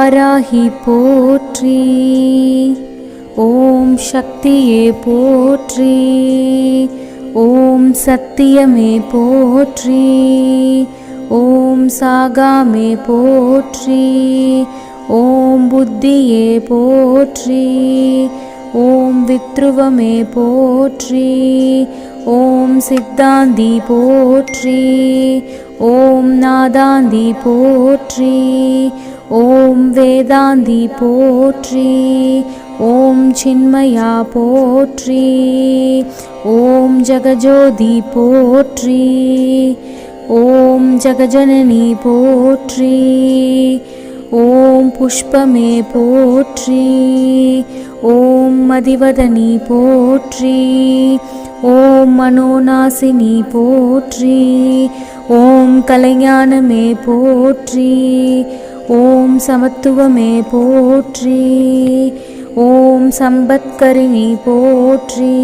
வாராகி போற்றி. ஓம் சக்தியே போற்றி. ஓம் சத்தியமே போற்றி. ஓம் சாகாமே போற்றி. ஓம் புத்தியே போற்றி. ஓம் வித்ருவமே போற்றி. ஓம் சித்தாந்தி போற்றி. ஓம் நாதாந்தி போற்றி. ஓம் வேதாந்தி போற்றி. ஓம் சின்மயா போற்றி. ஓம் ஜகஜோதி போற்றி. ஓம் ஜகஜனனி போற்றி. ஓம் புஷ்பமே போற்றி. ஓம் மதிவதனி போற்றி. ஓம் மனோநாசினி போற்றி. ஓம் கலைஞானமே போற்றி. ஓம் சமத்துவமே போற்றி. ஓம் சம்பத்கரிணி போற்றி.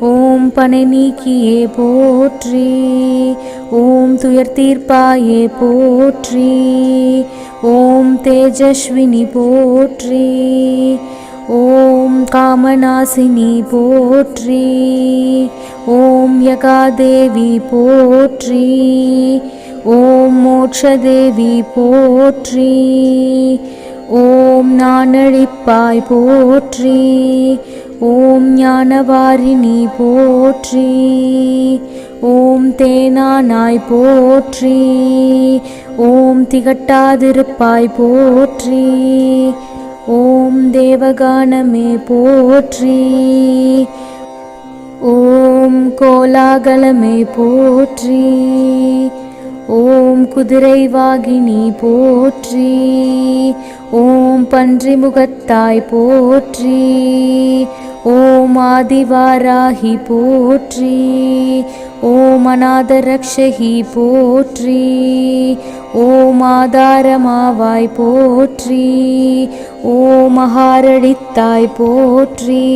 ஓம் பனை நீக்கியே போற்றி. ஓம் துயர் தீர்ப்பாயே போற்றி. ஓம் தேஜஸ்வினி போற்றி. ஓம் காமநாசினி போற்றி. ஓம் யகாதேவி போற்றி. ஓம் மோட்சதேவி போற்றி. ஓம் நானழிப்பாய் போற்றி. ஓம் ஞானவாரிணி போற்றி. ஓம் தேனானாய் போற்றி. ஓம் திகட்டாதிருப்பாய் போற்றி. ஓம் தேவகானமே போற்றி. ஓம் கோலாகலமே போற்றி. ஓம் குதிரை வாகினி போற்றி. ஓம் பன்றிமுகத்தாய் போற்றி. ஓம் ஆதிவாராகி போற்றி. ஓம் அநாதரக்ஷகி போற்றி. ஓம் ஆதாரமாவாய் போற்றி. ஓம் மகாரடித்தாய் போற்றி.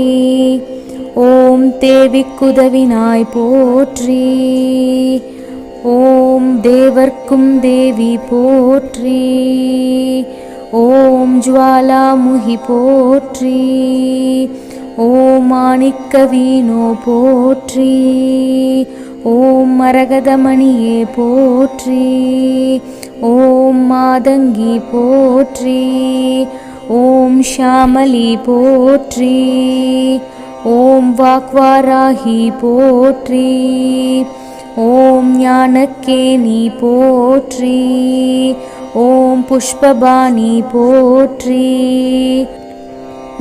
ஓம் தேவிக்குதவினாய் போற்றி. ஓம் தேவர்க்கும் தேவி போற்றி. ஓம் ஜுவாலாமுகி போற்றி. ஓம் மாணிக்கவீணோ போற்றி. ஓம் மரகதமணியே போற்றி. ஓம் மாதங்கி போற்றி. ஓம் ஷாமலி போற்றி. ஓம் வாக்வாராகி போற்றி. ஓம் ஞானக்கேணி போற்றி. ஓம் புஷ்பபாணி போற்றி.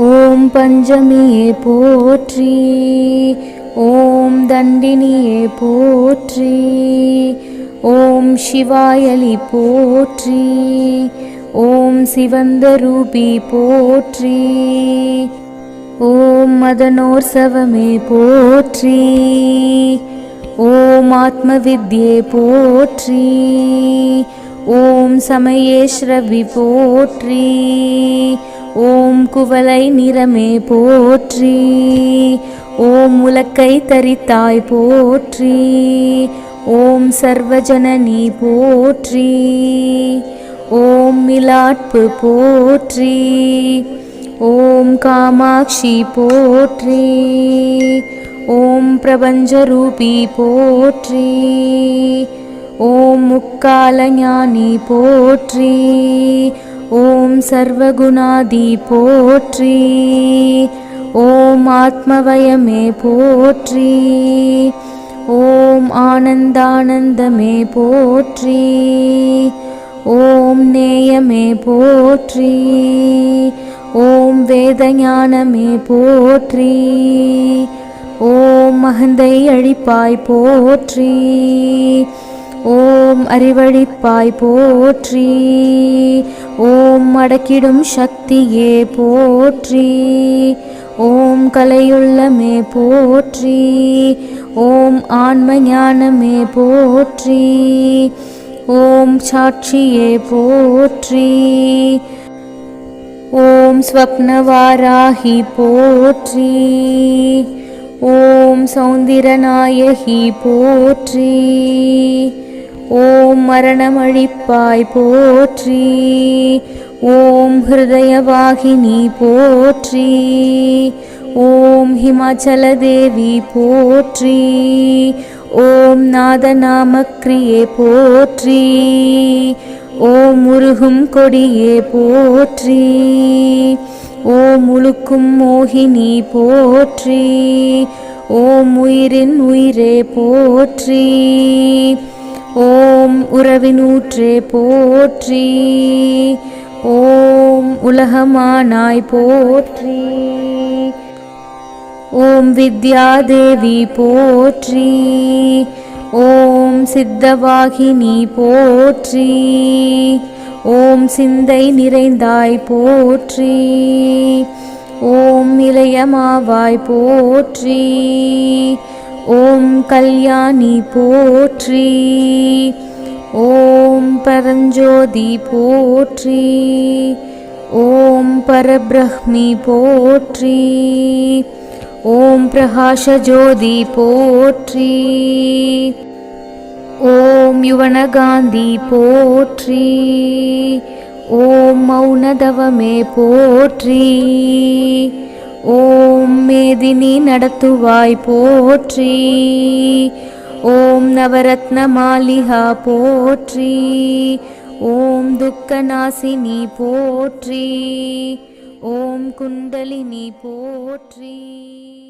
ஓம் பஞ்சமியே போற்றி. ஓம் தண்டினியே போற்றி. ஓம் சிவாயலி போற்றி. ஓம் சிவந்தரூபி போற்றி. ஓம் மதனோற்சவமே போற்றி. ஓம் ஆத்மவித்யே போற்றி. ஓம் சமயேஸ்ரவி போற்றி. ஓம் குவளை நிறமே போற்றி. ஓம் உலக்கை தரித்தாய் போற்றி. ஓம் சர்வஜனனி போற்றி. ஓம் மிலாட்பு போற்றி. ஓம் காமாட்சி போற்றி. ஓம் பிரபஞ்சரூபி போற்றி. ஓம் முக்காலஞானி போற்றி. ஓம் சர்வகுணாதி போற்றி. ஓம் ஆத்மவயமே போற்றி. ஓம் ஆனந்தானந்தமே போற்றி. ஓம் நேயமே போற்றி. ஓம் வேதஞானமே போற்றி. ஓம் மகந்தை அழிப்பாய் போற்றி. ஓம் அறிவழிப்பாய் போற்றி. ஓம் அடக்கிடும் சக்தியே போற்றி. ஓம் கலையுள்ளமே போற்றி. ஓம் ஆன்ம ஞானமே போற்றி. ஓம் சாட்சியே போற்றி. ஓம் ஸ்வப்னவாராகி போற்றி. ஓம் சௌந்திரநாயகி போற்றி. ஓம் மரணமழிப்பாய் போற்றி. ஓம் ஹிருதயவாகினி போற்றி. ஓம் ஹிமாச்சல தேவி போற்றி. ஓம் நாதநாமக்ரியே போற்றி. ஓம் உருகும் கொடியே போற்றி. ஓம் உலுக்கும் மோகினி போற்றி. ஓம் உயிரின் உயிரே போற்றி. ஓம் உறவினூற்றே போற்றி. ஓம் உலகமானாய் போற்றி. ஓம் வித்யாதேவி போற்றி. ஓம் சித்தவாகினி போற்றி. ஓம் சிந்தை நிறைந்தாய் போற்றி. ஓம் இளையமாவாய் போற்றி. ஓம் கல்யாணி போற்றி. ஓம் பரஞ்சோதி போற்றி. ஓம் பரபிரஹ்மி போற்றி. ஓம் பிரகாஷஜோதி போற்றி. ஓம் யுவனகாந்தி போற்றி. ஓம் மௌனதவமே போற்றி. ஓம் மேதினி நடத்துவாய் போற்றி. ஓம் நவரத்ன மாலிகா போற்றி. ஓம் துக்கநாசினி போற்றி. ஓம் குண்டலினி போற்றி.